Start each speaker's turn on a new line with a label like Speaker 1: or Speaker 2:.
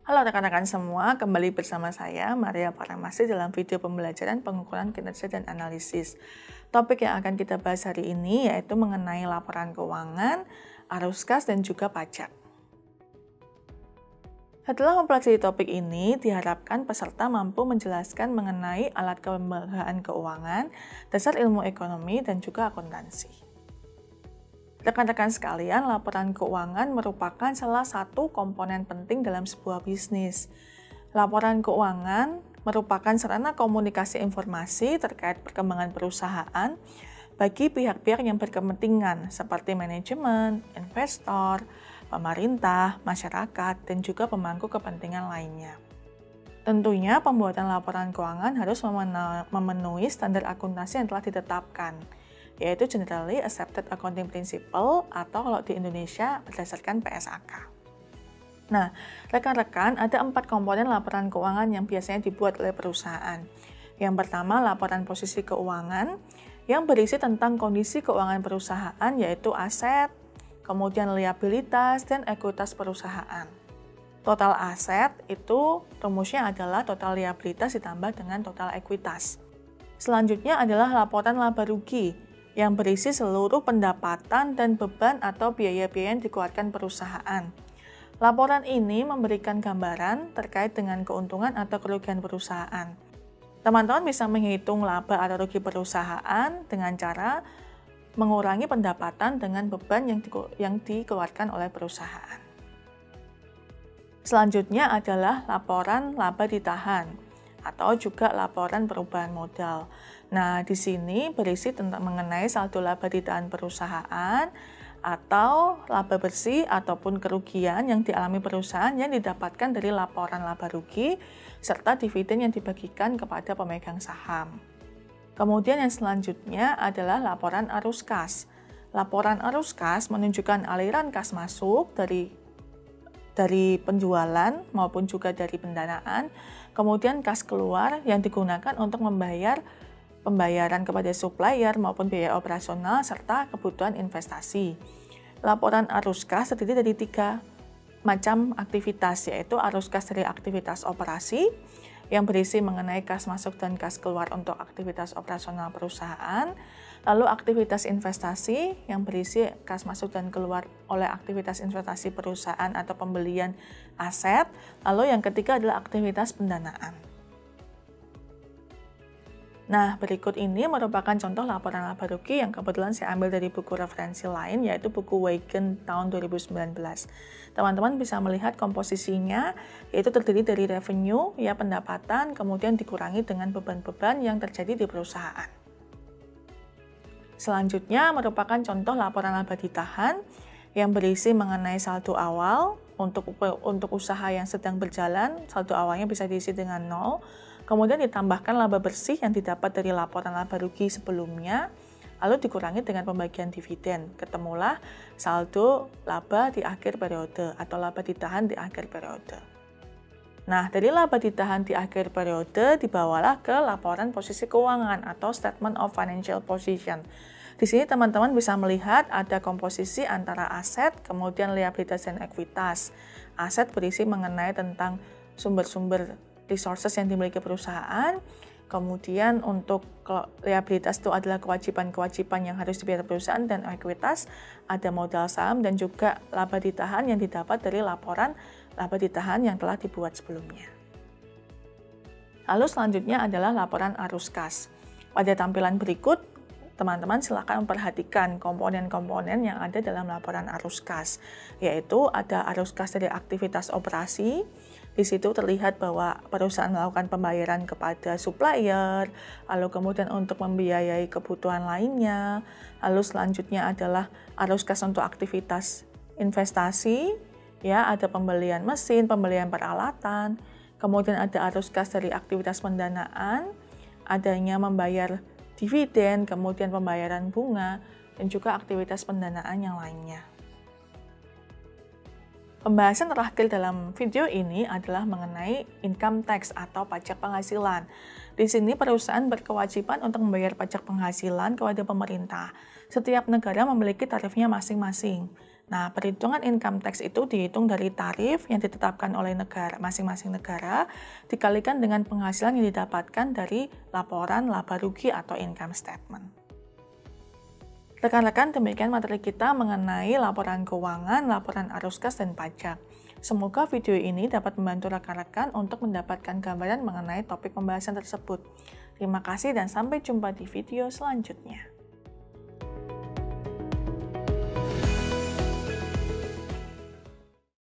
Speaker 1: Halo rekan-rekan semua, kembali bersama saya Maria Paramasi dalam video pembelajaran pengukuran kinerja dan analisis. Topik yang akan kita bahas hari ini yaitu mengenai laporan keuangan, arus kas, dan juga pajak. Setelah mempelajari topik ini, diharapkan peserta mampu menjelaskan mengenai alat kelembagaan keuangan, dasar ilmu ekonomi, dan juga akuntansi. Rekan-rekan sekalian, laporan keuangan merupakan salah satu komponen penting dalam sebuah bisnis. Laporan keuangan merupakan sarana komunikasi informasi terkait perkembangan perusahaan bagi pihak-pihak yang berkepentingan seperti manajemen, investor, pemerintah, masyarakat, dan juga pemangku kepentingan lainnya. Tentunya pembuatan laporan keuangan harus memenuhi standar akuntansi yang telah ditetapkan, yaitu Generally Accepted Accounting Principle atau kalau di Indonesia berdasarkan PSAK. Nah, rekan-rekan, ada 4 komponen laporan keuangan yang biasanya dibuat oleh perusahaan. Yang pertama, laporan posisi keuangan yang berisi tentang kondisi keuangan perusahaan, yaitu aset, kemudian liabilitas, dan ekuitas perusahaan. Total aset itu rumusnya adalah total liabilitas ditambah dengan total ekuitas. Selanjutnya adalah laporan laba rugi yang berisi seluruh pendapatan dan beban atau biaya-biaya yang dikeluarkan perusahaan. Laporan ini memberikan gambaran terkait dengan keuntungan atau kerugian perusahaan. Teman-teman bisa menghitung laba atau rugi perusahaan dengan cara mengurangi pendapatan dengan beban yang dikeluarkan oleh perusahaan. Selanjutnya adalah laporan laba ditahan atau juga laporan perubahan modal. Nah, di sini berisi tentang mengenai saldo laba ditahan perusahaan atau laba bersih ataupun kerugian yang dialami perusahaan yang didapatkan dari laporan laba rugi serta dividen yang dibagikan kepada pemegang saham. Kemudian yang selanjutnya adalah laporan arus kas. Laporan arus kas menunjukkan aliran kas masuk dari penjualan maupun juga dari pendanaan, kemudian kas keluar yang digunakan untuk membayar pembayaran kepada supplier maupun biaya operasional serta kebutuhan investasi. Laporan arus kas terdiri dari 3 macam aktivitas, yaitu arus kas dari aktivitas operasi yang berisi mengenai kas masuk dan kas keluar untuk aktivitas operasional perusahaan, lalu aktivitas investasi yang berisi kas masuk dan keluar oleh aktivitas investasi perusahaan atau pembelian aset, lalu yang ketiga adalah aktivitas pendanaan. Nah, berikut ini merupakan contoh laporan laba rugi yang kebetulan saya ambil dari buku referensi lain, yaitu buku Weigen tahun 2019. Teman-teman bisa melihat komposisinya, yaitu terdiri dari revenue, ya pendapatan, kemudian dikurangi dengan beban-beban yang terjadi di perusahaan. Selanjutnya merupakan contoh laporan laba ditahan yang berisi mengenai saldo awal untuk usaha yang sedang berjalan, saldo awalnya bisa diisi dengan 0. Kemudian ditambahkan laba bersih yang didapat dari laporan laba rugi sebelumnya, lalu dikurangi dengan pembagian dividen. Ketemulah saldo laba di akhir periode atau laba ditahan di akhir periode. Nah, dari laba ditahan di akhir periode dibawalah ke laporan posisi keuangan atau Statement of Financial Position. Di sini teman-teman bisa melihat ada komposisi antara aset, kemudian liabilitas dan ekuitas. Aset berisi mengenai tentang sumber-sumber resources yang dimiliki perusahaan, kemudian untuk liabilitas itu adalah kewajiban-kewajiban yang harus dibayar perusahaan, dan ekuitas ada modal saham dan juga laba ditahan yang didapat dari laporan laba ditahan yang telah dibuat sebelumnya. Lalu selanjutnya adalah laporan arus kas. Pada tampilan berikut, teman-teman silakan memperhatikan komponen-komponen yang ada dalam laporan arus kas, yaitu ada arus kas dari aktivitas operasi. Di situ terlihat bahwa perusahaan melakukan pembayaran kepada supplier, lalu kemudian untuk membiayai kebutuhan lainnya. Lalu selanjutnya adalah arus kas untuk aktivitas investasi, ya ada pembelian mesin, pembelian peralatan. Kemudian ada arus kas dari aktivitas pendanaan, adanya membayar dividen, kemudian pembayaran bunga, dan juga aktivitas pendanaan yang lainnya. Pembahasan terakhir dalam video ini adalah mengenai income tax atau pajak penghasilan. Di sini perusahaan berkewajiban untuk membayar pajak penghasilan kepada pemerintah. Setiap negara memiliki tarifnya masing-masing. Nah, perhitungan income tax itu dihitung dari tarif yang ditetapkan oleh negara masing-masing negara dikalikan dengan penghasilan yang didapatkan dari laporan laba rugi atau income statement. Rekan-rekan, demikian materi kita mengenai laporan keuangan, laporan arus kas, dan pajak. Semoga video ini dapat membantu rekan-rekan untuk mendapatkan gambaran mengenai topik pembahasan tersebut. Terima kasih dan sampai jumpa di video selanjutnya.